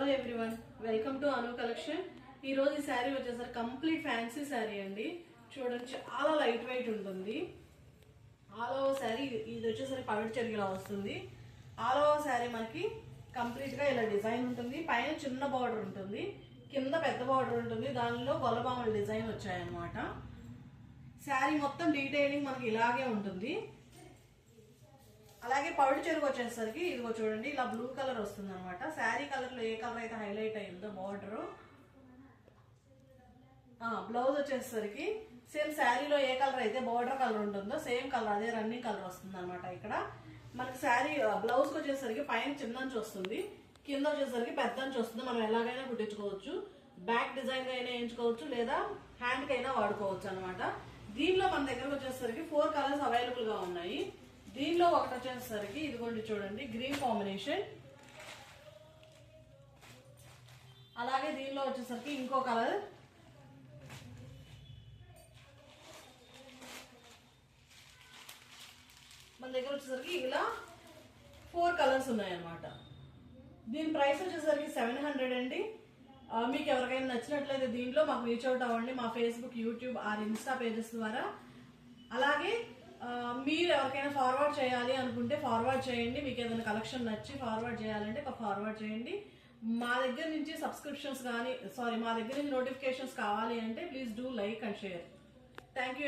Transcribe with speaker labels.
Speaker 1: Hello everyone, welcome to Anu collection. ఈ రోజు ఈ శారీ వచ్చేసరికి కంప్లీట్ ఫ్యాన్సీ శారీ అండి. చూడండి, చాలా లైట్ వెయిట్ ఉంటుంది. ఆల్ ఓవర్ శారీ ఇది వచ్చేసరికి పవిడి చెరిగిలా వస్తుంది. ఆల్ ఓవర్ శారీ మనకి కంప్లీట్ గా ఇలా డిజైన్ ఉంటుంది. పైన చిన్న బార్డర్ ఉంటుంది, కింద పెద్ద బార్డర్ ఉంటుంది. దానిలో గొల్లబాముల డిజైన్ వచ్చాయన్నమాట. శారీ మొత్తం డీటెయిలింగ్ మనకి ఇలాగే ఉంటుంది. అలాగే పవిడి చెరుగు వచ్చేసరికి ఇదిగో చూడండి, ఇలా బ్లూ కలర్ వస్తుంది అనమాట. శారీ కలర్ లో ఏ కలర్ అయితే హైలైట్ అయిందో బార్డర్, బ్లౌజ్ వచ్చేసరికి సేమ్ శారీలో ఏ కలర్ అయితే బార్డర్ కలర్ ఉంటుందో సేమ్ కలర్, అదే రన్నింగ్ కలర్ వస్తుంది అనమాట. ఇక్కడ మనకి శారీ బ్లౌజ్ వచ్చేసరికి పైన చిన్నంచి వస్తుంది, కింద వచ్చేసరికి పెద్దంచి వస్తుంది. మనం ఎలాగైనా కుట్టించుకోవచ్చు, బ్యాక్ డిజైన్ గా అయినా వేయించుకోవచ్చు, లేదా హ్యాండ్ కి అయినా వాడుకోవచ్చు అనమాట. దీనిలో మన దగ్గరకు వచ్చేసరికి 4 కలర్స్ అవైలబుల్ గా ఉన్నాయి. దీనిలో ఒకటి వచ్చేసరికి ఇదిగోండి చూడండి, గ్రీన్ కాంబినేషన్. అలాగే దీనిలో వచ్చేసరికి ఇంకో కలర్, మన దగ్గర వచ్చేసరికి ఇలా 4 కలర్స్ ఉన్నాయన్నమాట. దీని ప్రైస్ వచ్చేసరికి 700 అండి. మీకు ఎవరికైనా నచ్చినట్లయితే దీంట్లో మాకు రీచ్ అవుట్ అవ్వండి, మా Facebook, YouTube or Insta pages ద్వారా. అలాగే మీరు ఎవరికైనా ఫార్వర్డ్ చేయాలి అనుకుంటే ఫార్వర్డ్ చేయండి. మీకు ఏదైనా కలెక్షన్ నచ్చి ఫార్వర్డ్ చేయాలంటే ఫార్వర్డ్ చేయండి. మా దగ్గర నుంచి సబ్స్క్రిప్షన్స్ కానీ మా దగ్గర నుంచి నోటిఫికేషన్స్ కావాలి అంటే please do like and share. Thank you.